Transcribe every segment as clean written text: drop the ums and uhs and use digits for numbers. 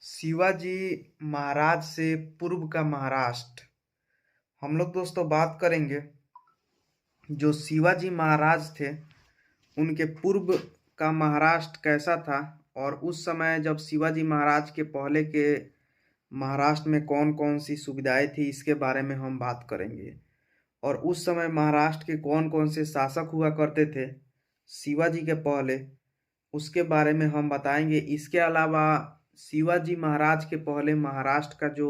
शिवाजी महाराज से पूर्व का महाराष्ट्र। हम लोग दोस्तों बात करेंगे जो शिवाजी महाराज थे उनके पूर्व का महाराष्ट्र कैसा था, और उस समय जब शिवाजी महाराज के पहले के महाराष्ट्र में कौन कौन सी सुविधाएं थी इसके बारे में हम बात करेंगे। और उस समय महाराष्ट्र के कौन कौन से शासक हुआ करते थे शिवाजी के पहले, उसके बारे में हम बताएंगे। इसके अलावा शिवाजी महाराज के पहले महाराष्ट्र का जो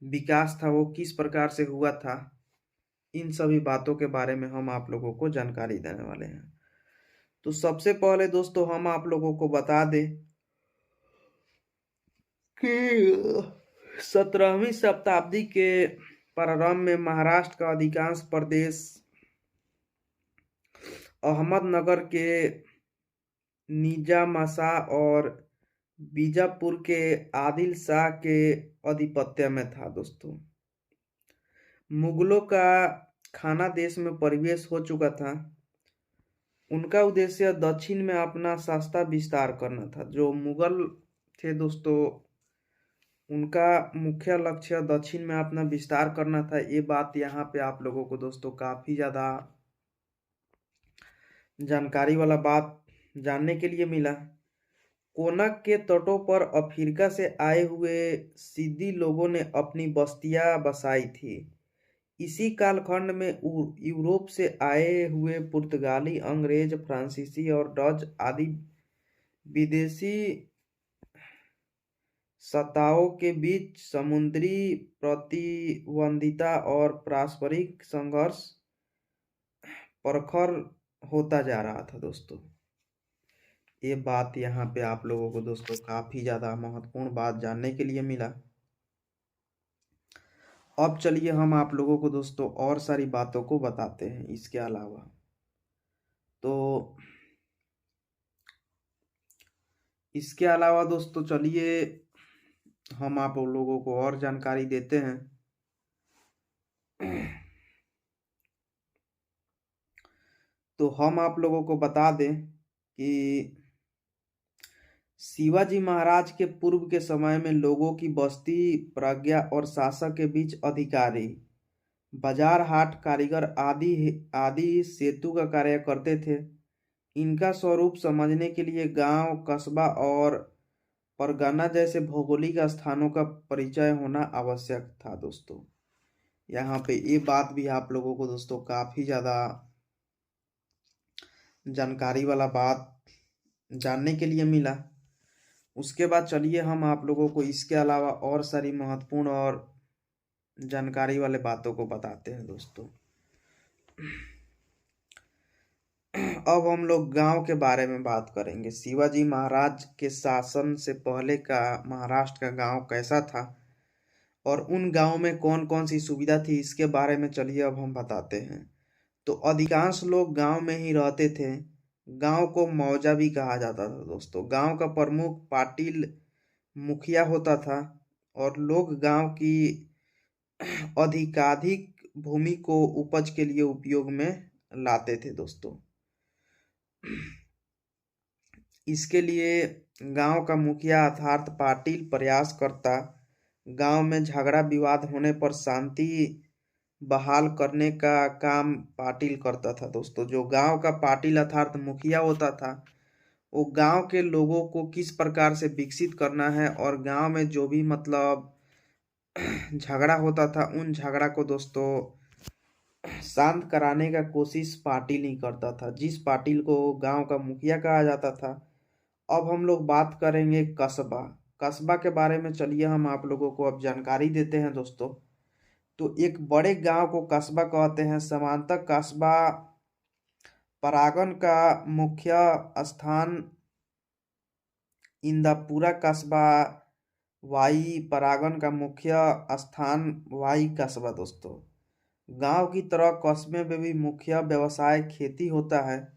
विकास था वो किस प्रकार से हुआ था, इन सभी बातों के बारे में हम आप लोगों को जानकारी देने वाले हैं। तो सबसे पहले दोस्तों हम आप लोगों को बता दें कि 17वीं शताब्दी के प्रारंभ में महाराष्ट्र का अधिकांश प्रदेश अहमदनगर के निजामशाह और बीजापुर के आदिल शाह के आधिपत्य में था दोस्तों। मुगलों का खाना देश में प्रवेश हो चुका था। उनका उद्देश्य दक्षिण में अपना सत्ता विस्तार करना था। जो मुगल थे दोस्तों, उनका मुख्य लक्ष्य दक्षिण में अपना विस्तार करना था। ये बात यहाँ पे आप लोगों को दोस्तों काफी ज्यादा जानकारी वाला बात जानने के लिए मिला। कोनक के तटों पर अफ्रीका से आए हुए सिद्दी लोगों ने अपनी बस्तियां बसाई थी। इसी कालखंड में यूरोप से आए हुए पुर्तगाली, अंग्रेज, फ्रांसीसी और डच आदि विदेशी सत्ताओं के बीच समुद्री प्रतिद्वंदिता और पारस्परिक संघर्ष प्रखर होता जा रहा था दोस्तों। ये बात यहाँ पे आप लोगों को दोस्तों काफी ज्यादा महत्वपूर्ण बात जानने के लिए मिला। अब चलिए हम आप लोगों को दोस्तों और सारी बातों को बताते हैं। इसके अलावा दोस्तों चलिए हम आप लोगों को और जानकारी देते हैं। तो हम आप लोगों को बता दें कि शिवाजी महाराज के पूर्व के समय में लोगों की बस्ती, प्रज्ञा और शासक के बीच अधिकारी, बाजार, हाट, कारीगर आदि आदि सेतु का कार्य करते थे। इनका स्वरूप समझने के लिए गांव, कस्बा और परगना जैसे भौगोलिक स्थानों का परिचय होना आवश्यक था दोस्तों। यहाँ पे ये बात भी आप लोगों को दोस्तों काफी ज्यादा जानकारी वाला बात जानने के लिए मिला। उसके बाद चलिए हम आप लोगों को इसके अलावा और सारी महत्वपूर्ण और जानकारी वाले बातों को बताते हैं दोस्तों। अब हम लोग गांव के बारे में बात करेंगे। शिवाजी महाराज के शासन से पहले का महाराष्ट्र का गांव कैसा था और उन गांव में कौन कौन सी सुविधा थी, इसके बारे में चलिए अब हम बताते हैं। तो अधिकांश लोग गांव में ही रहते थे। गांव को मौजा भी कहा जाता था दोस्तों। गांव का प्रमुख पाटिल मुखिया होता था और लोग गांव की अधिकाधिक भूमि को उपज के लिए उपयोग में लाते थे दोस्तों। इसके लिए गांव का मुखिया अर्थात पाटिल प्रयास करता। गांव में झगड़ा विवाद होने पर शांति बहाल करने का काम पाटिल करता था दोस्तों। जो गांव का पाटिल अर्थात मुखिया होता था, वो गांव के लोगों को किस प्रकार से विकसित करना है और गांव में जो भी मतलब झगड़ा होता था उन झगड़ा को दोस्तों शांत कराने का कोशिश पाटिल ही करता था, जिस पाटिल को गांव का मुखिया कहा जाता था। अब हम लोग बात करेंगे कस्बा। कस्बा के बारे में चलिए हम आप लोगों को अब जानकारी देते हैं दोस्तों। तो एक बड़े गांव को कस्बा कहते हैं। समांतर कस्बा परागण का मुख्य स्थान इंदापुरा कस्बा, वाई परागण का मुख्य स्थान वाई कस्बा दोस्तों। गांव की तरह कस्बे में भी मुख्य व्यवसाय खेती होता है।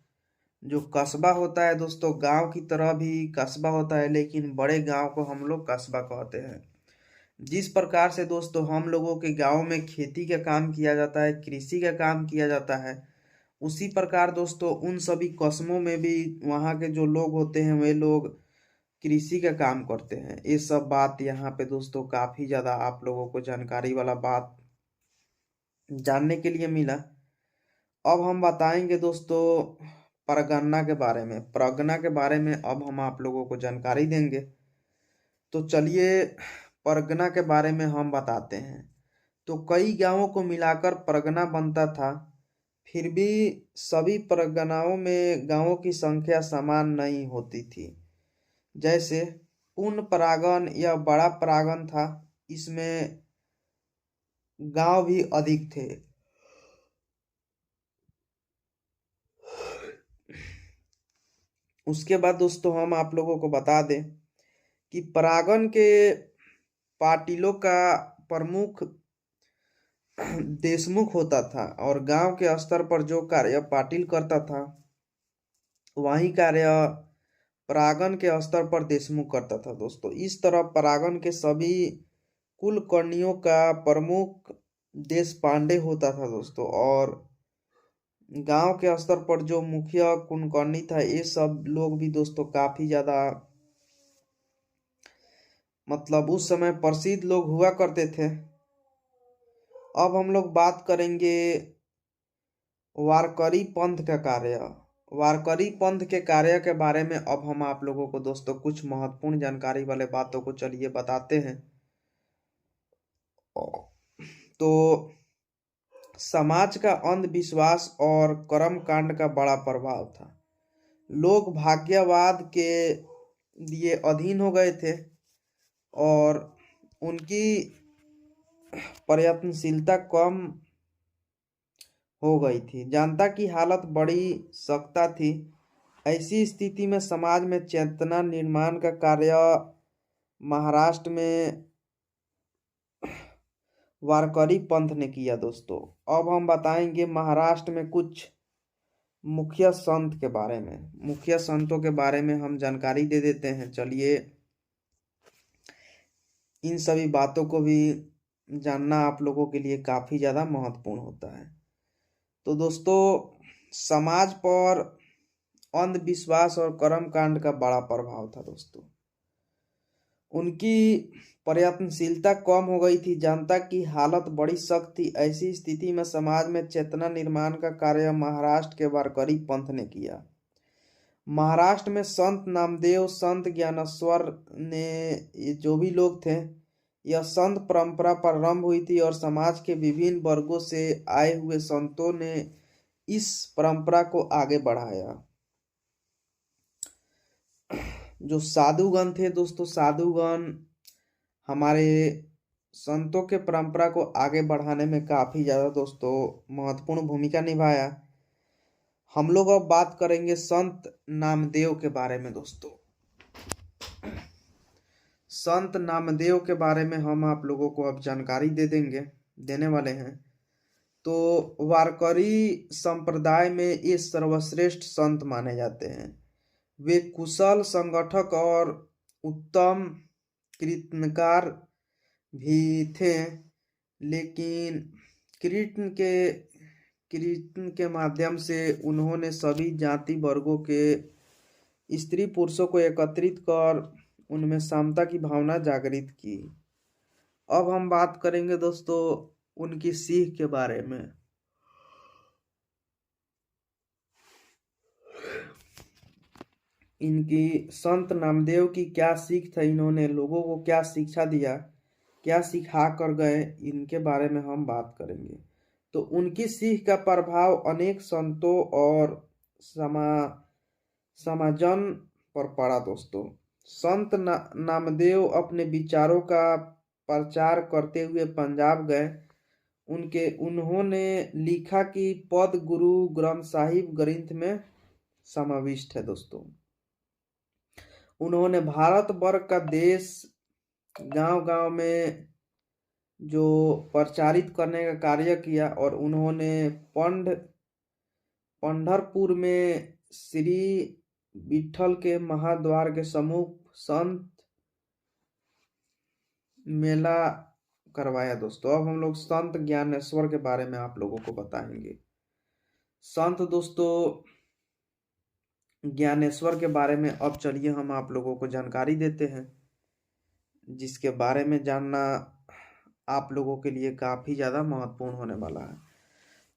जो कस्बा होता है दोस्तों, गांव की तरह भी कस्बा होता है, लेकिन बड़े गांव को हम लोग कस्बा कहते हैं। जिस प्रकार से दोस्तों हम लोगों के गांव में खेती का काम किया जाता है, कृषि का काम किया जाता है, उसी प्रकार दोस्तों उन सभी कस्बों में भी वहाँ के जो लोग होते हैं वे लोग कृषि का काम करते हैं। ये सब बात यहाँ पे दोस्तों काफी ज्यादा आप लोगों को जानकारी वाला बात जानने के लिए मिला। अब हम बताएंगे दोस्तों परगन्ना के बारे में। परगना के बारे में अब हम आप लोगों को जानकारी देंगे। तो चलिए परगना के बारे में हम बताते हैं। तो कई गांवों को मिलाकर परगना बनता था, फिर भी सभी परगनाओं में गांवों की संख्या समान नहीं होती थी। जैसे पूर्ण परागन या बड़ा परागन था, इसमें गांव भी अधिक थे। उसके बाद दोस्तों हम आप लोगों को बता दें कि परागन के पाटिलों का प्रमुख देशमुख होता था और गांव के स्तर पर जो कार्य पाटिल करता था वही कार्य परागन के स्तर पर देशमुख करता था दोस्तों। इस तरह परागन के सभी कुलकर्णियों का प्रमुख देश पांडे होता था दोस्तों, और गांव के स्तर पर जो मुखिया कुलकर्णी था ये सब लोग भी दोस्तों काफी ज्यादा मतलब उस समय प्रसिद्ध लोग हुआ करते थे। अब हम लोग बात करेंगे वारकरी पंथ का कार्य। वारकरी पंथ के कार्य के बारे में अब हम आप लोगों को दोस्तों कुछ महत्वपूर्ण जानकारी वाले बातों को चलिए बताते हैं। तो समाज का अंधविश्वास और कर्म कांड का बड़ा प्रभाव था। लोग भाग्यवाद के लिए अधीन हो गए थे और उनकी प्रयत्नशीलता कम हो गई थी। जनता की हालत बड़ी सख्त थी। ऐसी स्थिति में समाज में चेतना निर्माण का कार्य महाराष्ट्र में वारकरी पंथ ने किया दोस्तों। अब हम बताएंगे महाराष्ट्र में कुछ मुखिया संत के बारे में। मुखिया संतों के बारे में हम जानकारी दे देते हैं। चलिए इन सभी बातों को भी जानना आप लोगों के लिए काफी ज्यादा महत्वपूर्ण होता है। तो दोस्तों समाज पर अंधविश्वास और कर्मकांड का बड़ा प्रभाव था दोस्तों। उनकी प्रयत्नशीलता कम हो गई थी। जनता की हालत बड़ी सख्त थी। ऐसी स्थिति में समाज में चेतना निर्माण का कार्य महाराष्ट्र के वारकरी पंथ ने किया। महाराष्ट्र में संत नामदेव, संत ज्ञानेश्वर ने, ये जो भी लोग थे, यह संत परंपरा प्रारंभ हुई थी और समाज के विभिन्न वर्गों से आए हुए संतों ने इस परंपरा को आगे बढ़ाया। जो साधुगण थे दोस्तों, साधुगण हमारे संतों के परंपरा को आगे बढ़ाने में काफी ज्यादा दोस्तों महत्वपूर्ण भूमिका निभाया। हम लोग अब बात करेंगे संत नामदेव के बारे में दोस्तों। संत नामदेव के बारे में हम आप लोगों को अब जानकारी देने वाले हैं। तो वारकरी संप्रदाय में ये सर्वश्रेष्ठ संत माने जाते हैं। वे कुशल संगठक और उत्तम कीर्तनकार भी थे, लेकिन कीर्तन के माध्यम से उन्होंने सभी जाति वर्गों के स्त्री पुरुषों को एकत्रित कर उनमें समता की भावना जागृत की। अब हम बात करेंगे दोस्तों उनकी सीख के बारे में। इनकी संत नामदेव की क्या सीख था, इन्होंने लोगों को क्या शिक्षा दिया, क्या सिखा कर गए, इनके बारे में हम बात करेंगे। तो उनकी सीख का प्रभाव अनेक संतों और समाजन पर पड़ा दोस्तों। संत नामदेव अपने विचारों का प्रचार करते हुए पंजाब गए। उन्होंने लिखा कि पद गुरु ग्रंथ साहिब ग्रंथ में समाविष्ट है दोस्तों। उन्होंने भारत वर्ग का देश गांव गांव में जो प्रचारित करने का कार्य किया और उन्होंने पंढरपुर में श्री विठल के महाद्वार के सम्मुख संत मेला करवाया दोस्तों। अब हम लोग संत ज्ञानेश्वर के बारे में आप लोगों को बताएंगे। संत दोस्तों ज्ञानेश्वर के बारे में अब चलिए हम आप लोगों को जानकारी देते हैं, जिसके बारे में जानना आप लोगों के लिए काफ़ी ज़्यादा महत्वपूर्ण होने वाला है।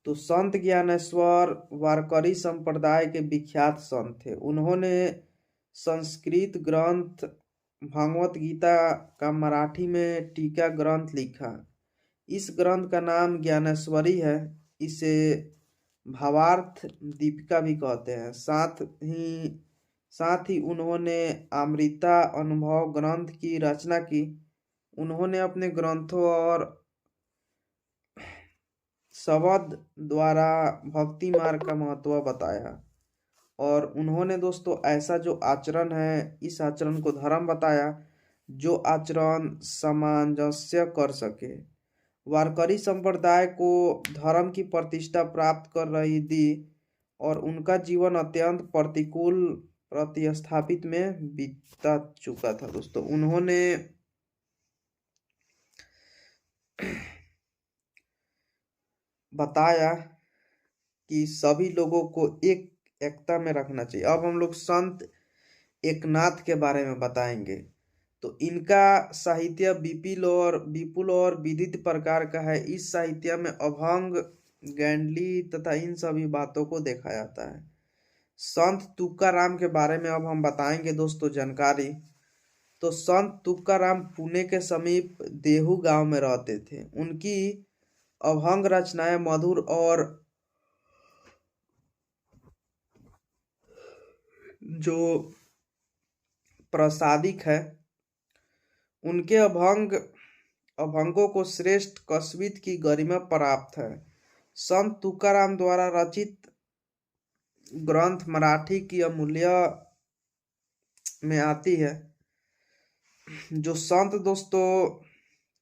तो संत ज्ञानेश्वर वारकरी संप्रदाय के विख्यात संत थे। उन्होंने संस्कृत ग्रंथ भगवत गीता का मराठी में टीका ग्रंथ लिखा। इस ग्रंथ का नाम ज्ञानेश्वरी है। इसे भावार्थ दीपिका भी कहते हैं। साथ ही उन्होंने अमृता अनुभव ग्रंथ की रचना की। उन्होंने अपने ग्रंथों और शब्द द्वारा भक्ति मार्ग का महत्व बताया, और उन्होंने दोस्तों ऐसा जो आचरण है, इस आचरण को धर्म बताया जो आचरण सामंजस्य कर सके। वारकरी संप्रदाय को धर्म की प्रतिष्ठा प्राप्त कर रही थी और उनका जीवन अत्यंत प्रतिकूल प्रतिस्थापित में बीता चुका था। दोस्तों उन्होंने बताया कि सभी लोगों को एकता में रखना चाहिए। अब हम लोग संत एकनाथ के बारे में बताएंगे। तो इनका साहित्य विपुल और विविध प्रकार का है। इस साहित्य में अभंग, गैंडली तथा इन सभी बातों को देखा जाता है। संत तुकाराम के बारे में अब हम बताएंगे दोस्तों जानकारी। तो संत तुकाराम पुणे के समीप देहू गांव में रहते थे। उनकी अभंग रचनाएं मधुर और जो प्रसादिक है। उनके अभंगों को श्रेष्ठ कस्बित की गरिमा प्राप्त है। संत तुकाराम द्वारा रचित ग्रंथ मराठी की अमूल्य में आती है। जो संत दोस्तों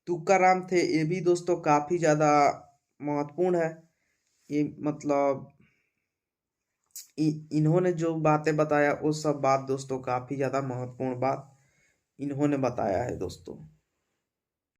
तुकाराम थे, ये भी दोस्तों काफी ज्यादा महत्वपूर्ण है। ये मतलब इन्होंने जो बातें बताया वो सब बात दोस्तों काफी ज्यादा महत्वपूर्ण बात इन्होंने बताया है दोस्तों।